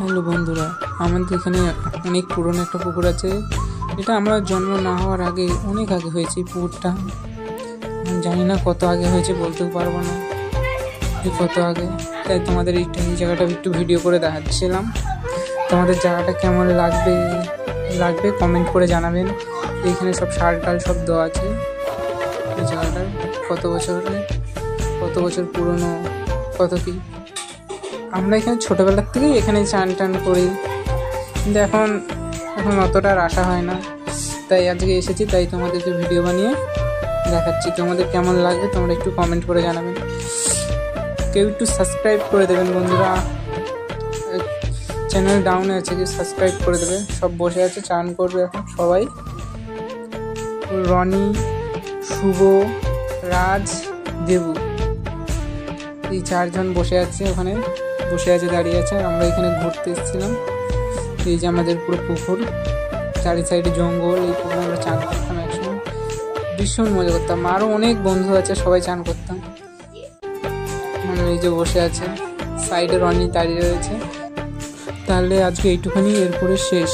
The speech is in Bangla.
হ্যালো বন্ধুরা, আমাদের এখানে অনেক পুরনো একটা পুকুর আছে। এটা আমরা জন্ম না হওয়ার আগে অনেক আগে হয়েছে এই পুকুরটা। জানি না কত আগে হয়েছে, বলতেও পারবো না যে কত আগে। তাই তোমাদের এই জায়গাটা একটু ভিডিও করে দেখাচ্ছিলাম। তোমাদের জায়গাটা কেমন লাগবে কমেন্ট করে জানাবেন। এইখানে সব সার টাল সব দেওয়া আছে। এই জায়গাটার কত বছর পুরনো, কত কি। আমরা এখানে ছোটোবেলার থেকেই এখানে চান টান করি, কিন্তু এখন অতটা আর আসা হয় না। তাই আজকে এসেছি, তাই তোমাদেরকে ভিডিও বানিয়ে দেখাচ্ছি। তোমাদের কেমন লাগবে তোমরা একটু কমেন্ট করে জানাবেন। কেউ একটু সাবস্ক্রাইব করে দেবেন বন্ধুরা, চ্যানেল ডাউনে আছে, কেউ সাবস্ক্রাইব করে দেবে। সব বসে আছে, চান করবে এখন সবাই। রনি, শুভ, রাজ, দেবু, এই চারজন বসে আছে, ওখানে বসে আছে, দাঁড়িয়ে আছে। আর আমরা এখানে ঘুরতে এসেছিলাম। এই যে আমাদের পুরো পুকুর, চারি সাইডে জঙ্গল। এই পুকুরে আমরা চান করতাম একসময়, ভীষণ মজা করতাম। আরও অনেক বন্ধু আছে, সবাই চান করতাম। এই যে বসে আছে, সাইডে রনি দাঁড়িয়ে রয়েছে। তাহলে আজকে এইটুখানি, এরপরে শেষ।